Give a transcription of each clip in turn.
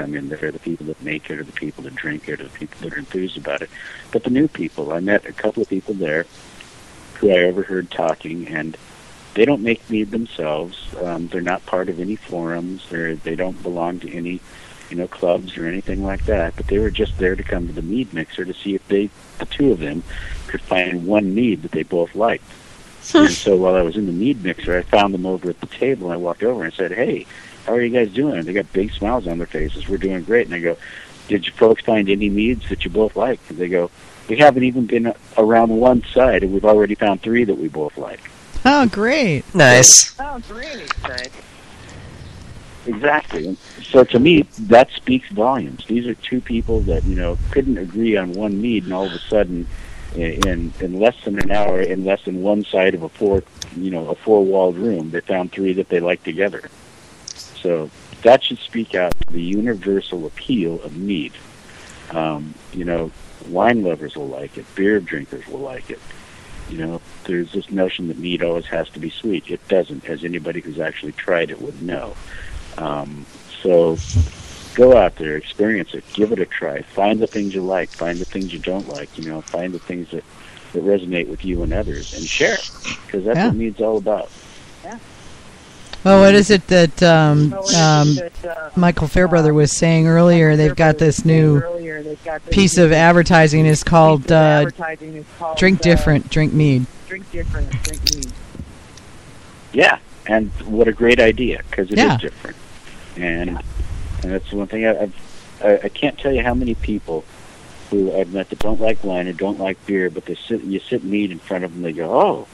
come in there, the people that make it, or the people that drink it, or the people that are enthused about it, but the new people. I met a couple of people there who I overheard talking, and they don't make mead themselves. They're not part of any forums. They don't belong to any, clubs or anything like that. But they were just there to come to the mead mixer to see if the two of them, could find one mead that they both liked. And so while I was in the mead mixer, I found them over at the table, and I walked over and I said, "Hey, how are you guys doing?" And they got big smiles on their faces. "We're doing great." And I go, "Did you folks find any meads that you both like?" And they go, "We haven't even been around one side, and we've already found 3 that we both like." Oh, great. Nice. Oh, great. Right. Exactly. And so to me, that speaks volumes. These are 2 people that, couldn't agree on one mead, and all of a sudden, in less than an hour, in less than one side of a four-walled room, they found 3 that they like together. So that should speak out to the universal appeal of mead. Wine lovers will like it. Beer drinkers will like it. There's this notion that mead always has to be sweet. It doesn't, as anybody who's actually tried it would know. So go out there, experience it, give it a try. Find the things you like, find the things you don't like, find the things that resonate with you and others, and share it, because that's what mead's all about. Yeah. Well, what is it that Michael Fairbrother was saying earlier? They've got this new piece of advertising. It's called Drink Different, Drink Mead. Drink different, drink mead. Yeah, and what a great idea, because it is different. And that's one thing. I can't tell you how many people who I've met that don't like wine or don't like beer, but you sit mead in front of them, they go, "Oh,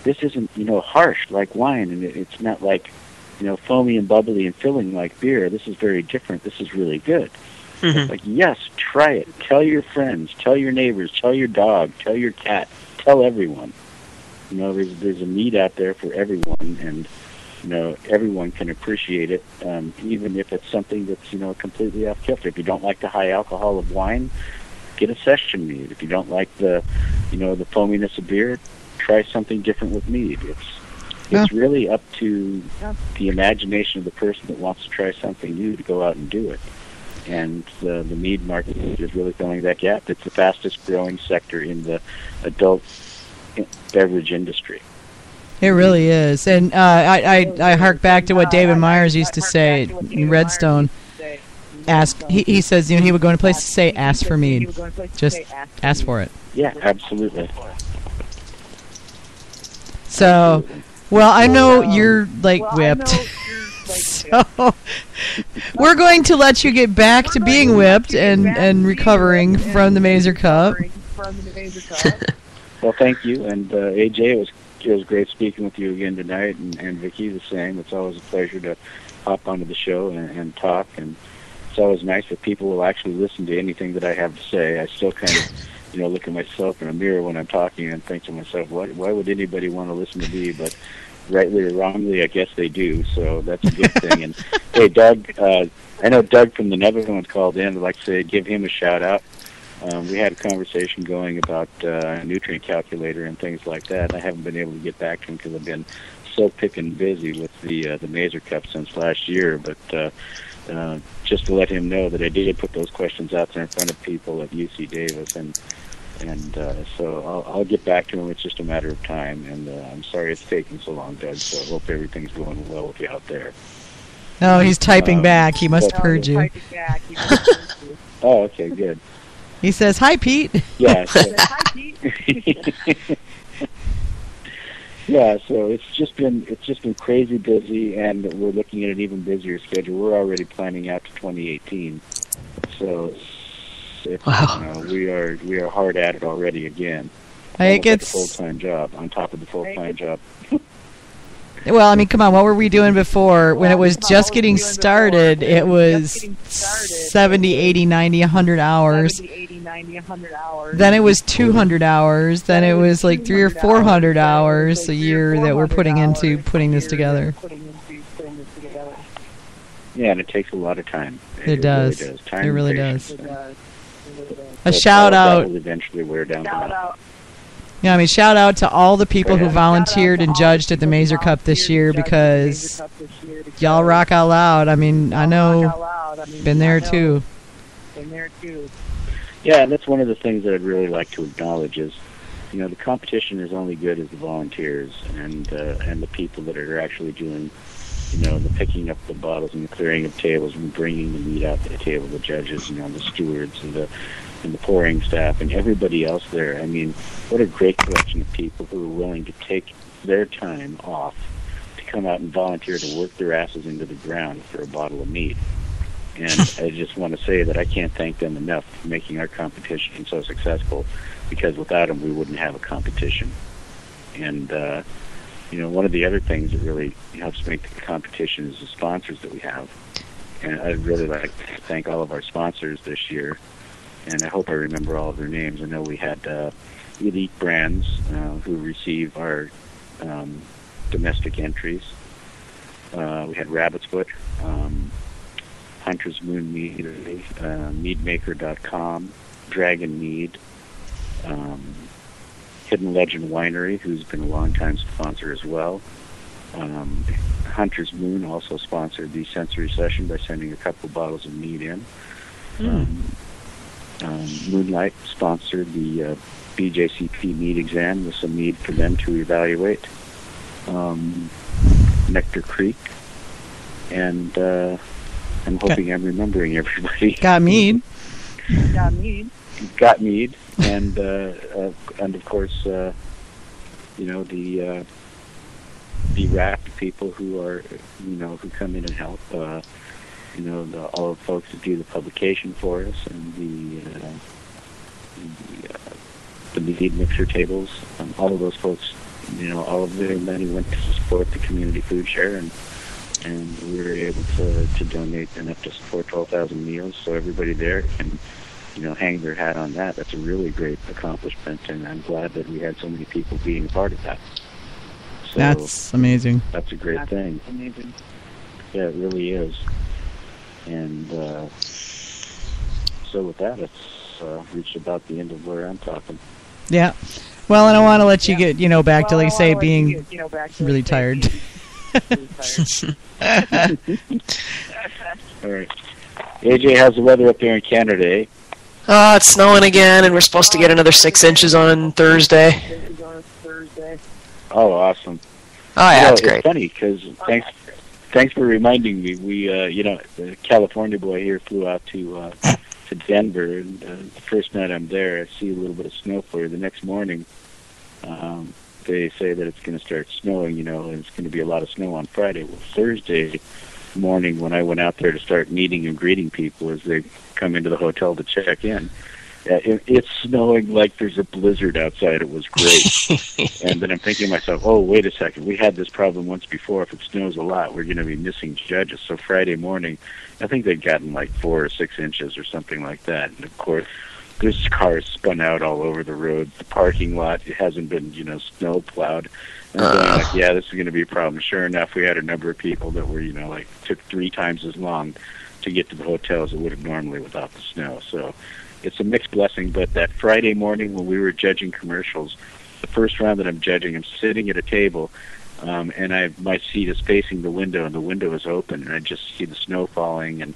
this isn't, harsh like wine, and it's not like, foamy and bubbly and filling like beer. This is very different. This is really good." Mm-hmm. It's like, yes, try it. Tell your friends, tell your neighbors, tell your dog, tell your cat, tell everyone. There's a mead out there for everyone, and everyone can appreciate it, even if it's something that's completely off kilter. If you don't like the high alcohol of wine, get a session mead. If you don't like the the foaminess of beer, try something different with mead. It's really up to the imagination of the person that wants to try something new to go out and do it. And the mead market is really filling that gap. It's the fastest growing sector in the adult beverage industry. It really is. And I hark back to what David Myers used to say in Redstone. He says, he would go in a place to say, "Ask for mead." Just ask for it. Yeah, absolutely. So, well, I know you're whipped. So we're going to let you get back to being whipped and recovering from the Mazer Cup. Well, thank you. And AJ, it was great speaking with you again tonight, and Vicki the same. It's always a pleasure to hop onto the show and talk, and it's always nice that people will actually listen to anything that I have to say. I still kind of look at myself in a mirror when I'm talking and think to myself, why would anybody want to listen to me? But rightly or wrongly, I guess they do, so that's a good thing. And hey, Doug, I know Doug from the Netherlands called in. I'd like to say, give him a shout-out. We had a conversation going about a nutrient calculator and things like that. I haven't been able to get back to him because I've been so pickin' busy with the Mazer Cup since last year, but just to let him know that I did put those questions out there in front of people at UC Davis, and so I'll get back to him. It's just a matter of time, and I'm sorry it's taking so long, Doug, so I hope everything's going well with you out there. Oh, he's typing back. He must have heard you. Oh, okay, good. He says, "Hi, Pete." Yeah. So, Hi, Pete. yeah, so it's just been crazy busy, and we're looking at an even busier schedule. We're already planning out to 2018. So wow. We are hard at it already again. I think it's like a full-time job on top of the full-time job. Well, I mean, come on, what were we doing before? When it was just getting started, it was 70, 80, 90, 100 hours. Then it was 200 hours. Then it was like 300 or 400 hours a year that we're putting into putting this together. Yeah, and it takes a lot of time. It does. Really does. It really does. A But shout out. That will eventually wear down. Yeah, I mean, shout out to all the people who volunteered and judged at the Mazer Cup this year, because y'all rock out loud. I mean, I know, been there too. Yeah, and that's one of the things that I'd really like to acknowledge is, you know, the competition is only good as the volunteers and the people that are actually doing, you know, the picking up the bottles and the clearing of tables and bringing the meat out to the table, the judges, you know, the stewards and the pouring staff and everybody else there. I mean, what a great collection of people who are willing to take their time off to come out and volunteer to work their asses into the ground for a bottle of meat. And I just want to say that I can't thank them enough for making our competition so successful, because without them we wouldn't have a competition. And, you know, one of the other things that really helps make the competition is the sponsors that we have. And I'd really like to thank all of our sponsors this year. And I hope I remember all of their names. I know we had Elite Brands, who receive our domestic entries. We had Rabbit's Foot, Hunter's Moon Mead, Meadmaker.com, Dragon Mead, Hidden Legend Winery, who's been a long-time sponsor as well. Hunter's Moon also sponsored the sensory session by sending a couple of bottles of mead in. Moonlight sponsored the BJCP mead exam with some mead for them to evaluate. Nectar Creek, and I'm hoping I'm remembering everybody. Got mead, and of course, you know, the raft people who are, you know, who come in and help. You know, all the folks that do the publication for us, and the mead mixer tables. All of those folks, you know, all of their money went to support the community food share, and we were able to donate enough to support 12,000 meals, so everybody there can, you know, hang their hat on that. That's a really great accomplishment, and I'm glad that we had so many people being a part of that. So that's amazing. That's a great thing. Amazing. Yeah, it really is. And so with that, it's reached about the end of where I'm talking. Yeah. Well, and I want to let you get, you know, back to, like, say, being really tired. All right. AJ, how's the weather up there in Canada, eh? It's snowing again, and we're supposed to get another 6 inches on Thursday. Oh, awesome. Oh, yeah, that's it's great. Funny, because thanks for reminding me. We, you know, the California boy here flew out to Denver, and the first night I'm there, I see a little bit of snow flurry. The next morning, they say that it's going to start snowing, you know, and it's going to be a lot of snow on Friday. Well, Thursday morning, when I went out there to start meeting and greeting people as they come into the hotel to check in, it's snowing like there's a blizzard outside. It was great. And then I'm thinking to myself, oh, wait a second. We had this problem once before. If it snows a lot, we're going to be missing judges. So Friday morning, I think they'd gotten like 4 or 6 inches or something like that. And, of course, there's cars spun out all over the road. The parking lot hasn't been, you know, snow plowed. And I'm going like, yeah, this is going to be a problem. Sure enough, we had a number of people that were, you know, like took 3 times as long to get to the hotel as it would have normally without the snow. So it's a mixed blessing, but that Friday morning when we were judging commercials, the first round that I'm judging, I'm sitting at a table, and my seat is facing the window, and the window is open, and I just see the snow falling and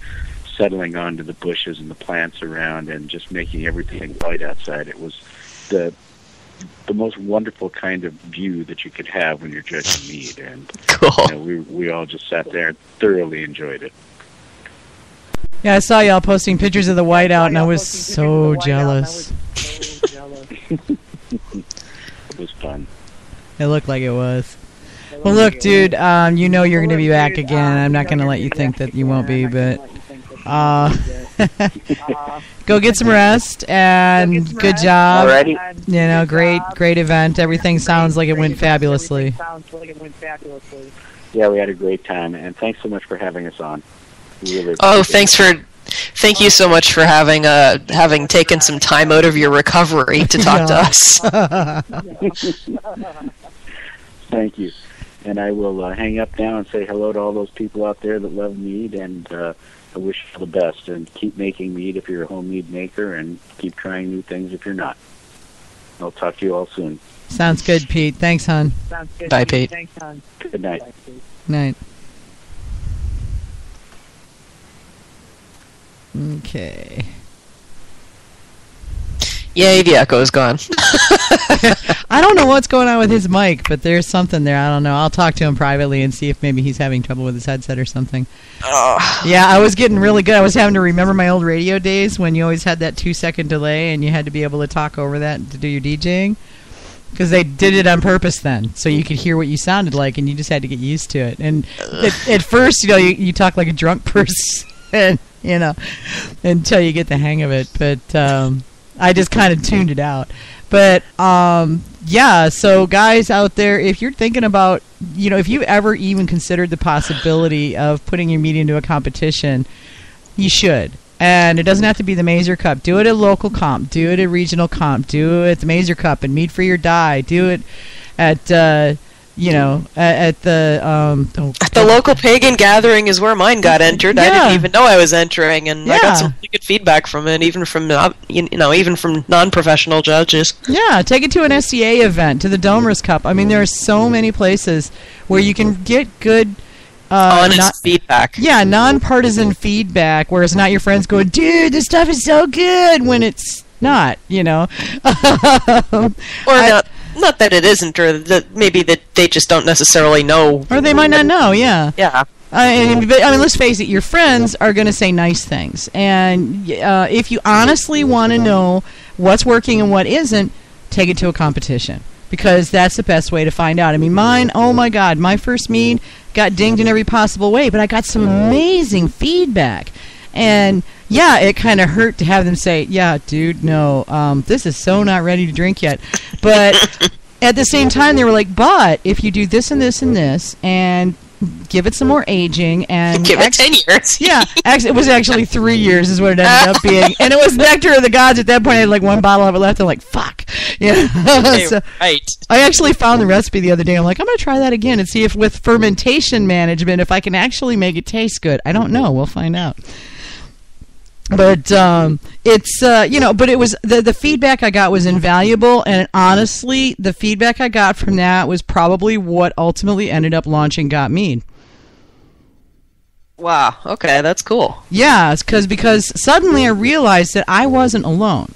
settling onto the bushes and the plants around and just making everything white outside. It was the most wonderful kind of view that you could have when you're judging mead, and cool. You know, we all just sat there and thoroughly enjoyed it. Yeah, I saw y'all posting pictures of the whiteout, and I was so jealous. It was fun. It looked like it was. Well, look, dude, you know you're going to be back again. I'm not going to let you think that you won't be, but go get some rest, and good job. Alrighty. You know, great event. Everything sounds like it went fabulously. Yeah, we had a great time, and thanks so much for having us on. Really thank you so much for having taken some time out of your recovery to talk to us. Thank you. And I will hang up now and say hello to all those people out there that love mead, and I wish you all the best. And keep making mead if you're a home mead maker, and keep trying new things if you're not. I'll talk to you all soon. Sounds good, Pete. Thanks, hon. Bye, Pete. Thanks, hon. Good night. Night. Okay. Yay, the echo is gone. I don't know what's going on with his mic, but there's something there. I don't know. I'll talk to him privately and see if maybe he's having trouble with his headset or something. Yeah, I was getting really good. I was having to remember my old radio days when you always had that 2-second delay and you had to be able to talk over that to do your DJing. Because they did it on purpose then, so you could hear what you sounded like, and you just had to get used to it. And at first, you talk like a drunk person, until you get the hang of it. But I just kind of tuned it out. But yeah, so guys out there, if you're thinking about, if you ever even considered the possibility of putting your media into a competition, you should. And it doesn't have to be the Mazer Cup. Do it at local comp. Do it at regional comp. Do it at the Mazer Cup and Meet for Your Die. Do it at at the local pagan gathering is where mine got entered. Yeah. I didn't even know I was entering, and I Yeah. got some really good feedback from it, even from non-professional judges. Yeah, take it to an SCA event, to the Domers Cup. I mean, there are so many places where you can get good honest feedback. Yeah, nonpartisan feedback, where it's not your friends going, dude, this stuff is so good, when it's not, Or not that it isn't, or that maybe that they just don't necessarily know. Or they might not know, yeah. Yeah. But let's face it, your friends are going to say nice things. And if you honestly want to know what's working and what isn't, take it to a competition. Because that's the best way to find out. I mean, mine, oh my God, my first meet got dinged in every possible way, but I got some amazing feedback. And yeah, it kind of hurt to have them say, yeah, dude, no, this is so not ready to drink yet. But at the same time, they were like, but if you do this and this and this, and give it some more aging, and give it 10 years. Yeah, it was actually 3 years is what it ended up being. And it was Nectar of the Gods. At that point, I had like one bottle of it left. I'm like, fuck. Yeah. So right. I actually found the recipe the other day. I'm like, I'm going to try that again and see if with fermentation management, if I can actually make it taste good. I don't know. We'll find out. But it's but it was the feedback I got was invaluable, and honestly, the feedback I got from that was probably what ultimately ended up launching Got Mead. Wow. Okay, that's cool. Yeah, it's because suddenly I realized that I wasn't alone.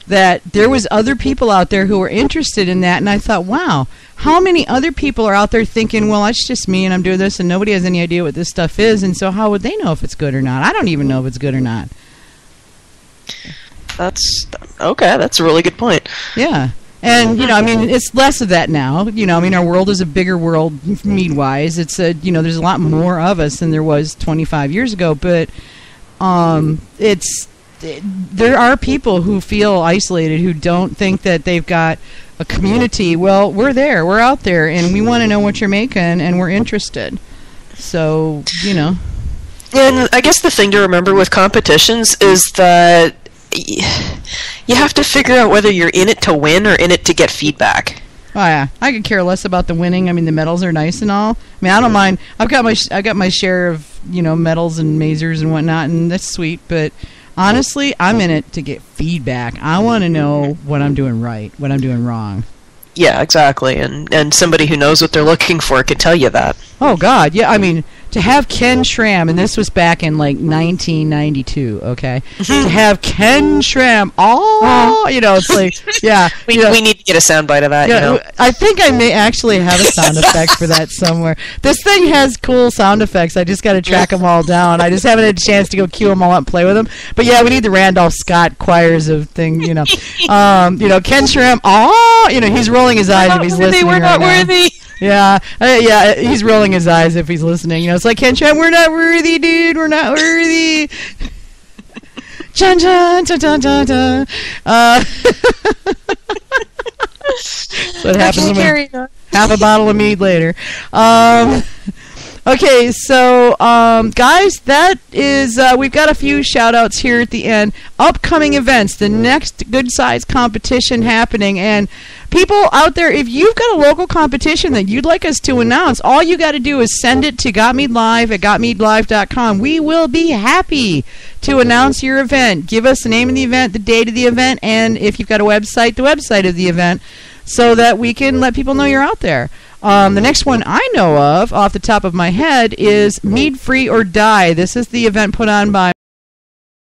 That there was other people out there who were interested in that, and I thought, wow, how many other people are out there thinking, well, it's just me and I'm doing this and nobody has any idea what this stuff is, and so how would they know if it's good or not? I don't even know if it's good or not. That's okay, that's a really good point. Yeah. And, it's less of that now. Our world is a bigger world mead-wise. It's there's a lot more of us than there was 25 years ago, but there are people who feel isolated, who don't think that they've got a community. Well, we're there, we're out there, and we want to know what you're making, and we're interested. So, And I guess the thing to remember with competitions is that you have to figure out whether you're in it to win or in it to get feedback. Oh yeah, I could care less about the winning. I mean, the medals are nice and all. I mean, I don't mind. I've got my share of medals and mazers and whatnot, and that's sweet. But honestly, I'm in it to get feedback. I want to know what I'm doing right, what I'm doing wrong. Yeah, exactly. And somebody who knows what they're looking for can tell you that. Oh, God. Yeah, I mean, to have Ken Schramm, and this was back in, 1992, okay? To have Ken Schramm, it's like, yeah. We need to get a soundbite of that, Yeah, I think I may actually have a sound effect for that somewhere. This thing has cool sound effects. I just got to track them all down. I just haven't had a chance to go cue them all up and play with them. But, yeah, we need the Randolph Scott choirs of things, Ken Schramm, he's rolling his eyes if he's listening. We're not worthy. Yeah, he's rolling his eyes if he's listening. It's like, Ken Schramm, we're not worthy, dude. We're not worthy. Chun chun chun chun chun chun. So it happens when half a bottle of mead later. Okay, so guys, that is we've got a few shout outs here at the end. Upcoming events, the next good size competition happening, and people out there, if you've got a local competition that you'd like us to announce, all you got to do is send it to gotmedelive@gotmedelive.com. We will be happy to announce your event. Give us the name of the event, the date of the event, and if you've got a website, the website of the event, so that we can let people know you're out there. The next one I know of, off the top of my head, is Mead Free or Die. This is the event put on by